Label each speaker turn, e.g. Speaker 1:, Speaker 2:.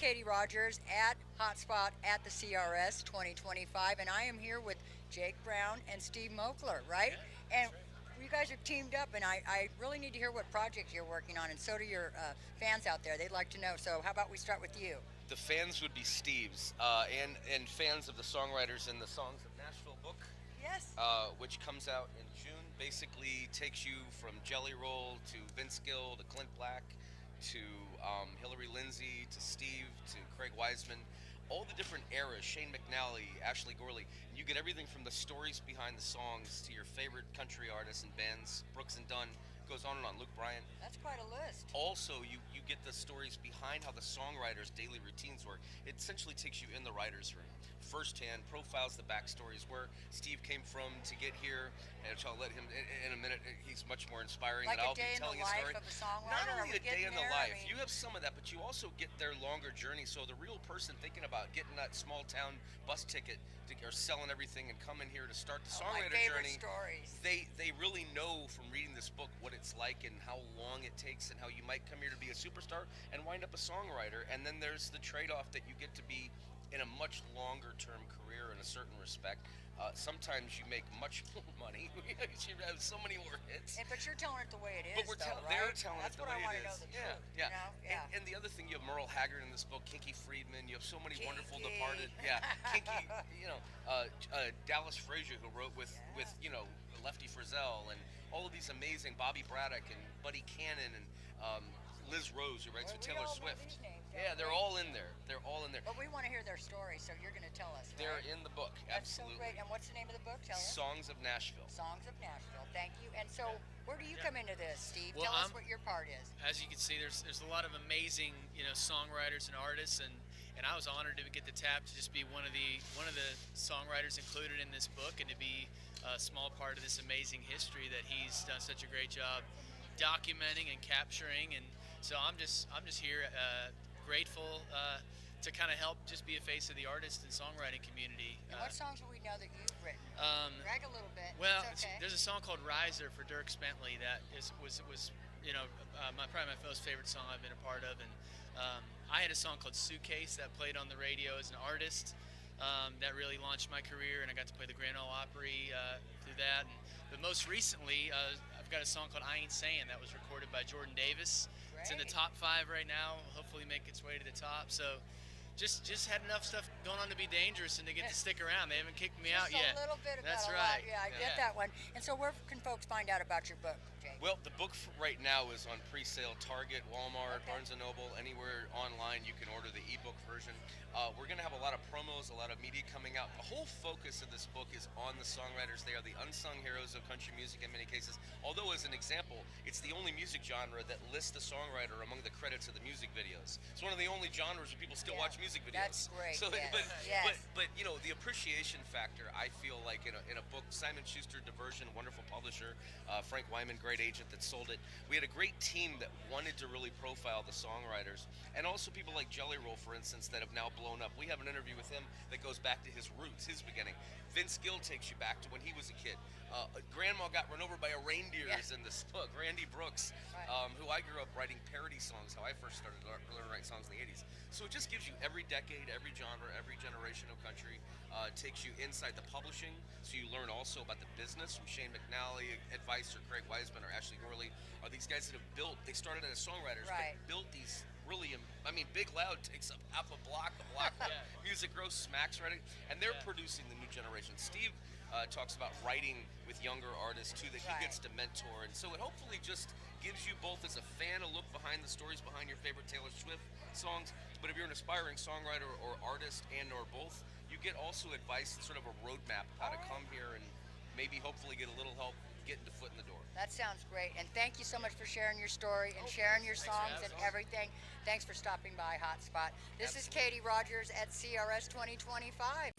Speaker 1: Katie Rogers at Hotspot at the CRS 2025, and I am here with Jake Brown and Steve Moakler, right?
Speaker 2: Yeah,
Speaker 1: And
Speaker 2: that's right.
Speaker 1: you guys have teamed up, and I really need to hear what project you're working on, and so do your fans out there. They'd like to know. So, how about we start with you?
Speaker 2: The fans would be Steve's, and fans of the songwriters in the Songs of Nashville book,
Speaker 1: Yes.
Speaker 2: which comes out in June. Basically, takes you from Jelly Roll to Vince Gill to Clint Black to Hillary Lindsay to Steve to Craig Wiseman. All the different eras, Shane McNally, Ashley Gorley. You get everything from the stories behind the songs to your favorite country artists and bands, Brooks and Dunn, goes on and on, Luke Bryan.
Speaker 1: That's quite a list.
Speaker 2: Also, you get the stories behind how the songwriters' daily routines work. It essentially takes you in the writer's room, firsthand, profiles the backstories, where Steve came from to get here, and I'll let him in a minute. He's much more inspiring
Speaker 1: Like
Speaker 2: than
Speaker 1: a
Speaker 2: I'll be
Speaker 1: day in the
Speaker 2: telling his
Speaker 1: life
Speaker 2: story.
Speaker 1: of a songwriter.
Speaker 2: Not
Speaker 1: Are
Speaker 2: only
Speaker 1: we
Speaker 2: a day
Speaker 1: getting
Speaker 2: in the
Speaker 1: there?
Speaker 2: life,
Speaker 1: I mean,
Speaker 2: you have some of that, but you also get their longer journey. So the real person thinking about getting that small town bus ticket or selling everything and coming here to start the
Speaker 1: my
Speaker 2: songwriter
Speaker 1: favorite
Speaker 2: journey,
Speaker 1: stories.
Speaker 2: they really know from reading this book what it's like and how long it takes and how you might come here to be a superstar and wind up a songwriter. And then there's the trade-off that you get to be in a much longer term career in a certain respect. Sometimes you make much more money. You have so many more hits.
Speaker 1: But you're telling it the way it is,
Speaker 2: But we're
Speaker 1: though,
Speaker 2: they're
Speaker 1: right?
Speaker 2: telling
Speaker 1: That's
Speaker 2: it the
Speaker 1: what
Speaker 2: way
Speaker 1: I want
Speaker 2: it
Speaker 1: to know
Speaker 2: is.
Speaker 1: the
Speaker 2: Yeah,
Speaker 1: truth.
Speaker 2: yeah.
Speaker 1: You know? Yeah.
Speaker 2: And the other thing, you have Merle Haggard in this book, Kinky Friedman. You have so many wonderful
Speaker 1: Kinky.
Speaker 2: departed. Yeah, Kinky. Dallas Frazier, who wrote with Lefty Frizzell, and all of these amazing Bobby Braddock and Buddy Cannon and Liz Rose, who writes
Speaker 1: Well,
Speaker 2: with
Speaker 1: we
Speaker 2: Taylor
Speaker 1: all know
Speaker 2: Swift.
Speaker 1: these names,
Speaker 2: Yeah,
Speaker 1: don't
Speaker 2: they're
Speaker 1: we?
Speaker 2: all in there. They're all in there.
Speaker 1: But we want to hear their story, so you're going to tell us,
Speaker 2: They're
Speaker 1: right?
Speaker 2: in the book.
Speaker 1: That's so
Speaker 2: Absolutely.
Speaker 1: great. And what's the name of the book? Tell us.
Speaker 2: Songs of Nashville.
Speaker 1: Songs of Nashville. Thank you. And so, where do you
Speaker 3: Yeah.
Speaker 1: come into this, Steve?
Speaker 3: Well,
Speaker 1: Tell us
Speaker 3: I'm-
Speaker 1: what your part is.
Speaker 3: As you can see, there's a lot of amazing songwriters and artists, and I was honored to get the tap to just be one of the songwriters included in this book, and to be a small part of this amazing history that he's done such a great job documenting and capturing. And so I'm just here grateful to kind of help just be a face of the artist and songwriting community.
Speaker 1: And what songs do we know that you've written? Brag a little bit.
Speaker 3: Well,
Speaker 1: It's okay.
Speaker 3: there's a song called "Riser" for Dirk Bentley that was probably my most favorite song I've been a part of, and I had a song called "Suitcase" that played on the radio as an artist. That really launched my career, and I got to play the Grand Ole Opry through that. But most recently, I've got a song called "I Ain't Saying" that was recorded by Jordan Davis. It's in the
Speaker 1: Great.
Speaker 3: top 5 right now. Hopefully, make its way to the top. So. Just had enough stuff going on to be dangerous and to get to stick around. They haven't kicked me out
Speaker 1: Just
Speaker 3: yet.
Speaker 1: a little bit about
Speaker 3: That's
Speaker 1: a
Speaker 3: right.
Speaker 1: lot. Yeah, I get that one. And so, where can folks find out about your book, Jake?
Speaker 2: Well, the book right now is on pre-sale. Target, Walmart,
Speaker 1: Okay.
Speaker 2: Barnes & Noble, anywhere online you can order the ebook version. We're going to have a lot of promos, a lot of media coming out. The whole focus of this book is on the songwriters. They are the unsung heroes of country music in many cases. Although, as an example, it's the only music genre that lists the songwriter among the credits of the music videos. It's one of the only genres where people still
Speaker 1: Yeah.
Speaker 2: watch music videos.
Speaker 1: That's great.
Speaker 2: So,
Speaker 1: yes.
Speaker 2: but,
Speaker 1: yes.
Speaker 2: but the appreciation factor, I feel like in a book, Simon Schuster Diversion, wonderful publisher, Frank Wyman, great agent that sold it. We had a great team that wanted to really profile the songwriters, and also people like Jelly Roll, for instance, that have now blown up. We have an interview with him that goes back to his roots, his beginning. Vince Gill takes you back to when he was a kid. Grandma got run over by a reindeer is in this book. Randy Brooks,
Speaker 1: Right.
Speaker 2: who I grew up writing parody songs, how I first started learning to write songs in the 80s. So it just gives you every decade, every genre, every generation of country. Takes you inside the publishing, so you learn also about the business from Shane McNally, Advice, or Craig Wiseman, or Ashley Gorley, are these guys that have built, they started as songwriters,
Speaker 1: Right.
Speaker 2: but built these really, Big Loud takes up half a block of
Speaker 3: Yeah.
Speaker 2: Music Row, Smacks writing, and they're
Speaker 3: Yeah.
Speaker 2: producing the new generation. Steve talks about writing with younger artists too, that he
Speaker 1: Right.
Speaker 2: gets to mentor, and so it hopefully just gives you both as a fan a look behind the stories behind your favorite Taylor Swift songs, but if you're an aspiring songwriter or artist and or both, you get also advice and sort of a roadmap of how to
Speaker 1: All right.
Speaker 2: come here and maybe hopefully get a little help getting the foot in the door.
Speaker 1: That sounds great. And thank you so much for sharing your story and
Speaker 2: Oh,
Speaker 1: sharing your
Speaker 2: thanks for
Speaker 1: songs
Speaker 2: having
Speaker 1: and
Speaker 2: us.
Speaker 1: everything. Thanks for stopping by Hotspot. This is
Speaker 2: Absolutely.
Speaker 1: Katie Rogers at CRS 2025.